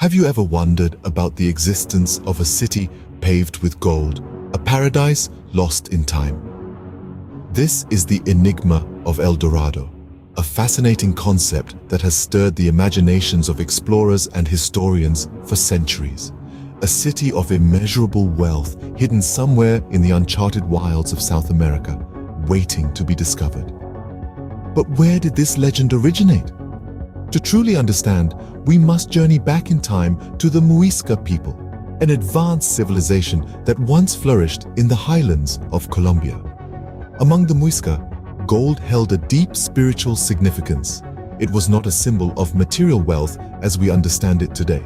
Have you ever wondered about the existence of a city paved with gold, a paradise lost in time? This is the enigma of El Dorado, a fascinating concept that has stirred the imaginations of explorers and historians for centuries. A city of immeasurable wealth hidden somewhere in the uncharted wilds of South America, waiting to be discovered. But where did this legend originate? To truly understand, we must journey back in time to the Muisca people, an advanced civilization that once flourished in the highlands of Colombia. Among the Muisca, gold held a deep spiritual significance. It was not a symbol of material wealth as we understand it today,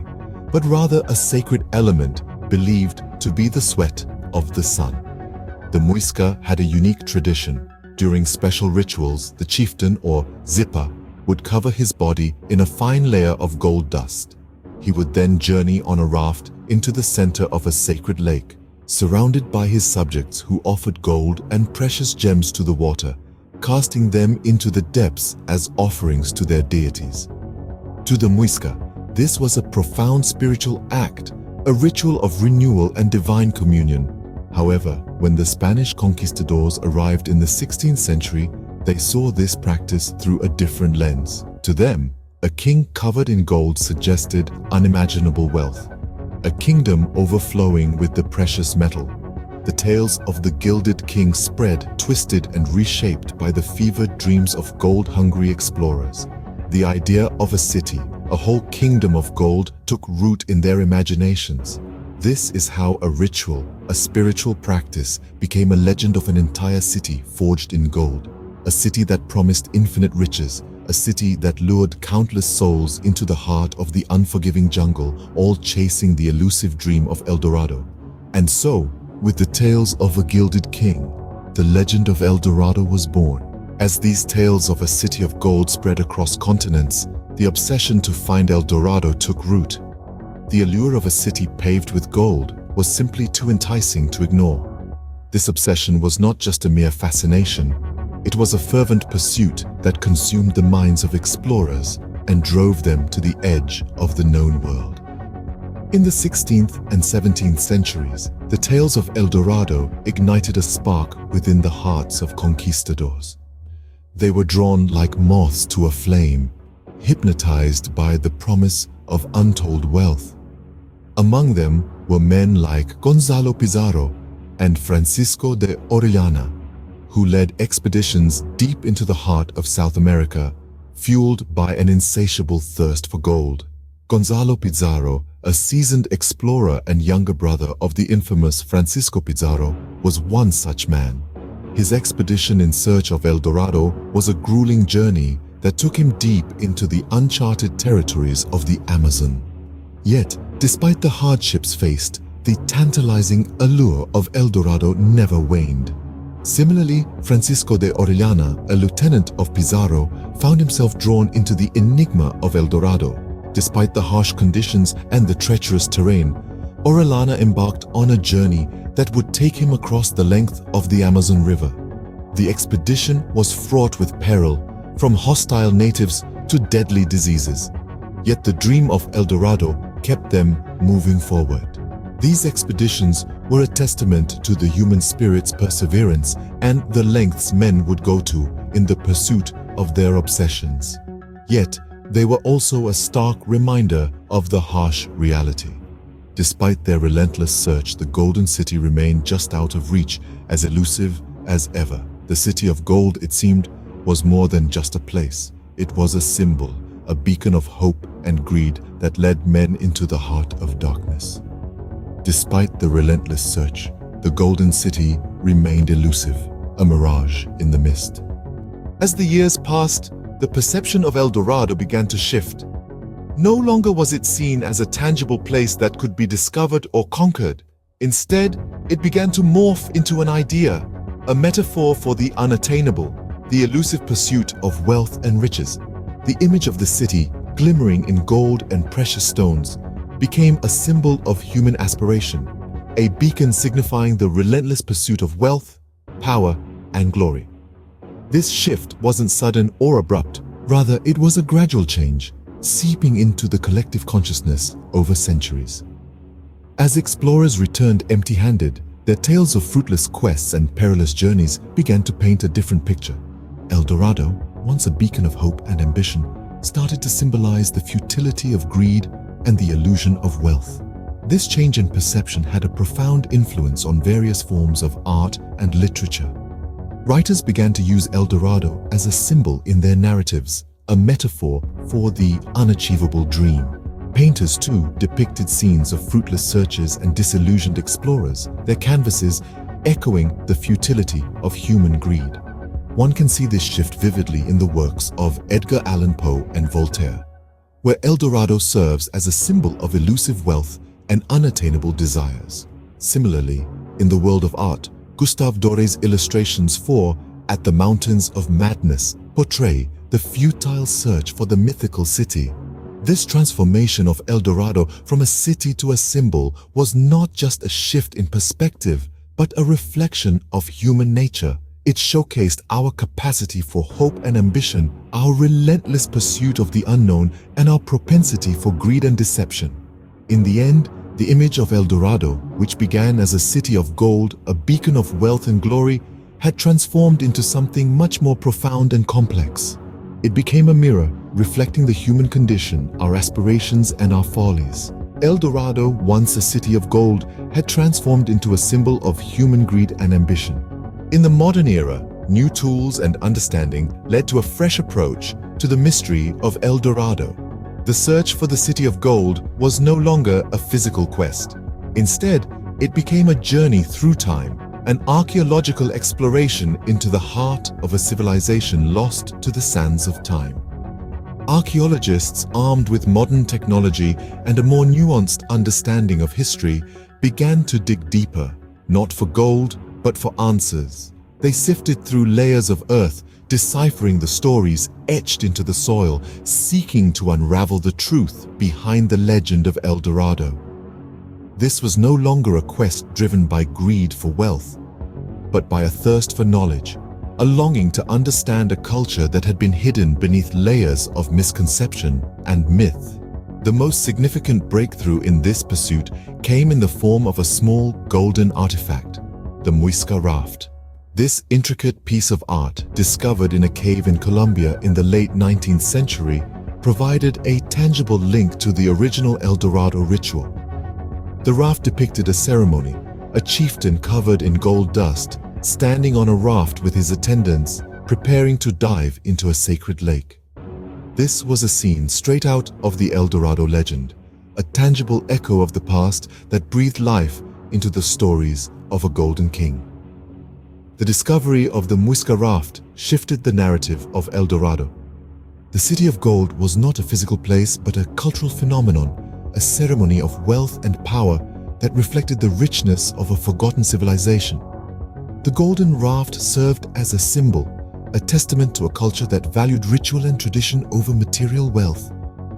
but rather a sacred element believed to be the sweat of the sun. The Muisca had a unique tradition. During special rituals, the chieftain, or Zipa, would cover his body in a fine layer of gold dust. He would then journey on a raft into the center of a sacred lake, surrounded by his subjects who offered gold and precious gems to the water, casting them into the depths as offerings to their deities. To the Muisca, this was a profound spiritual act, a ritual of renewal and divine communion. However, when the Spanish conquistadors arrived in the 16th century, they saw this practice through a different lens. To them, a king covered in gold suggested unimaginable wealth, a kingdom overflowing with the precious metal. The tales of the gilded king spread, twisted and reshaped by the fevered dreams of gold-hungry explorers. The idea of a city, a whole kingdom of gold, took root in their imaginations. This is how a ritual, a spiritual practice, became a legend of an entire city forged in gold. A city that promised infinite riches, a city that lured countless souls into the heart of the unforgiving jungle, all chasing the elusive dream of El Dorado. And so, with the tales of a gilded king, the legend of El Dorado was born. As these tales of a city of gold spread across continents, the obsession to find El Dorado took root. The allure of a city paved with gold was simply too enticing to ignore. This obsession was not just a mere fascination. It was a fervent pursuit that consumed the minds of explorers and drove them to the edge of the known world. In the 16th and 17th centuries, the tales of El Dorado ignited a spark within the hearts of conquistadors. They were drawn like moths to a flame, hypnotized by the promise of untold wealth. Among them were men like Gonzalo Pizarro and Francisco de Orellana, who led expeditions deep into the heart of South America, fueled by an insatiable thirst for gold. Gonzalo Pizarro, a seasoned explorer and younger brother of the infamous Francisco Pizarro, was one such man. His expedition in search of El Dorado was a grueling journey that took him deep into the uncharted territories of the Amazon. Yet, despite the hardships faced, the tantalizing allure of El Dorado never waned. Similarly, Francisco de Orellana, a lieutenant of Pizarro, found himself drawn into the enigma of El Dorado. Despite the harsh conditions and the treacherous terrain, Orellana embarked on a journey that would take him across the length of the Amazon River. The expedition was fraught with peril, from hostile natives to deadly diseases. Yet the dream of El Dorado kept them moving forward. These expeditions were a testament to the human spirit's perseverance and the lengths men would go to in the pursuit of their obsessions. Yet, they were also a stark reminder of the harsh reality. Despite their relentless search, the Golden City remained just out of reach, as elusive as ever. The City of Gold, it seemed, was more than just a place. It was a symbol, a beacon of hope and greed that led men into the heart of darkness. Despite the relentless search, the Golden City remained elusive, a mirage in the mist. As the years passed, the perception of El Dorado began to shift. No longer was it seen as a tangible place that could be discovered or conquered. Instead, it began to morph into an idea, a metaphor for the unattainable, the elusive pursuit of wealth and riches. The image of the city, glimmering in gold and precious stones, became a symbol of human aspiration, a beacon signifying the relentless pursuit of wealth, power, and glory. This shift wasn't sudden or abrupt. Rather, it was a gradual change. seeping into the collective consciousness over centuries. As explorers returned empty-handed, their tales of fruitless quests and perilous journeys began to paint a different picture. El Dorado, once a beacon of hope and ambition, started to symbolize the futility of greed and the illusion of wealth. This change in perception had a profound influence on various forms of art and literature. Writers began to use El Dorado as a symbol in their narratives, a metaphor for the unachievable dream. Painters, too, depicted scenes of fruitless searches and disillusioned explorers, their canvases echoing the futility of human greed. One can see this shift vividly in the works of Edgar Allan Poe and Voltaire, where El Dorado serves as a symbol of elusive wealth and unattainable desires. Similarly, in the world of art, Gustave Doré's illustrations for At the Mountains of Madness portray the futile search for the mythical city. This transformation of El Dorado from a city to a symbol was not just a shift in perspective, but a reflection of human nature. It showcased our capacity for hope and ambition, our relentless pursuit of the unknown, and our propensity for greed and deception. In the end, the image of El Dorado, which began as a city of gold, a beacon of wealth and glory, had transformed into something much more profound and complex. It became a mirror, reflecting the human condition, our aspirations, and our follies. El Dorado, once a city of gold, had transformed into a symbol of human greed and ambition. In the modern era, new tools and understanding led to a fresh approach to the mystery of El Dorado. The search for the city of gold was no longer a physical quest. Instead, it became a journey through time, an archaeological exploration into the heart of a civilization lost to the sands of time. Archaeologists, armed with modern technology and a more nuanced understanding of history, began to dig deeper, not for gold, but for answers. They sifted through layers of earth, deciphering the stories etched into the soil, seeking to unravel the truth behind the legend of El Dorado. This was no longer a quest driven by greed for wealth, but by a thirst for knowledge, a longing to understand a culture that had been hidden beneath layers of misconception and myth. The most significant breakthrough in this pursuit came in the form of a small golden artifact, the Muisca raft. This intricate piece of art, discovered in a cave in Colombia in the late 19th century, provided a tangible link to the original El Dorado ritual. The raft depicted a ceremony, a chieftain covered in gold dust, standing on a raft with his attendants, preparing to dive into a sacred lake. This was a scene straight out of the El Dorado legend, a tangible echo of the past that breathed life into the stories of a golden king. The discovery of the Muisca raft shifted the narrative of El Dorado. The city of gold was not a physical place but a cultural phenomenon, a ceremony of wealth and power that reflected the richness of a forgotten civilization. The golden raft served as a symbol, a testament to a culture that valued ritual and tradition over material wealth.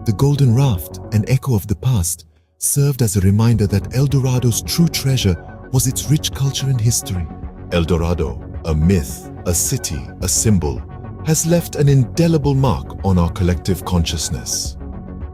The golden raft, an echo of the past, served as a reminder that El Dorado's true treasure was its rich culture and history. El Dorado, a myth, a city, a symbol, has left an indelible mark on our collective consciousness.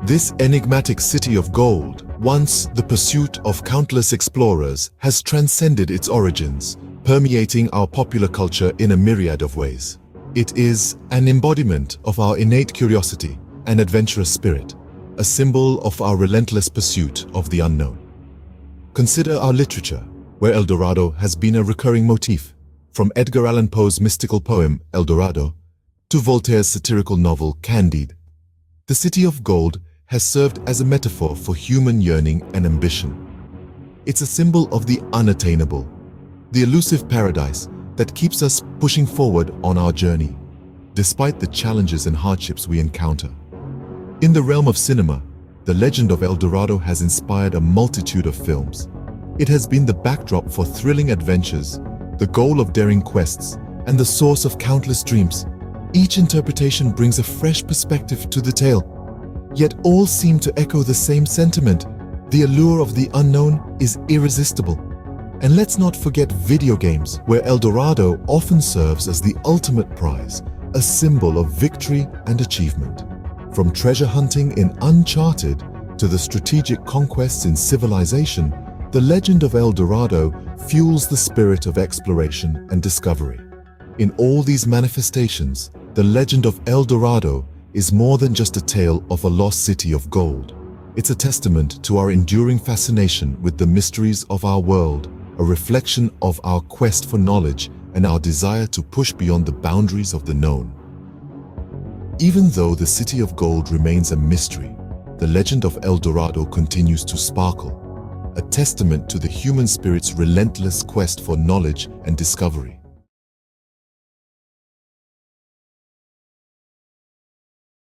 This enigmatic city of gold, once the pursuit of countless explorers, has transcended its origins, permeating our popular culture in a myriad of ways. It is an embodiment of our innate curiosity and adventurous spirit, a symbol of our relentless pursuit of the unknown. Consider our literature, where El Dorado has been a recurring motif, from Edgar Allan Poe's mystical poem El Dorado to Voltaire's satirical novel Candide. The city of gold has served as a metaphor for human yearning and ambition. It's a symbol of the unattainable, the elusive paradise that keeps us pushing forward on our journey, despite the challenges and hardships we encounter. In the realm of cinema, the legend of El Dorado has inspired a multitude of films. It has been the backdrop for thrilling adventures, the goal of daring quests, and the source of countless dreams. Each interpretation brings a fresh perspective to the tale, yet all seem to echo the same sentiment. The allure of the unknown is irresistible. And let's not forget video games, where El Dorado often serves as the ultimate prize, a symbol of victory and achievement. From treasure hunting in Uncharted to the strategic conquests in Civilization, the legend of El Dorado fuels the spirit of exploration and discovery. In all these manifestations, the legend of El Dorado is more than just a tale of a lost city of gold. It's a testament to our enduring fascination with the mysteries of our world, a reflection of our quest for knowledge and our desire to push beyond the boundaries of the known. Even though the City of Gold remains a mystery, the legend of El Dorado continues to sparkle, a testament to the human spirit's relentless quest for knowledge and discovery.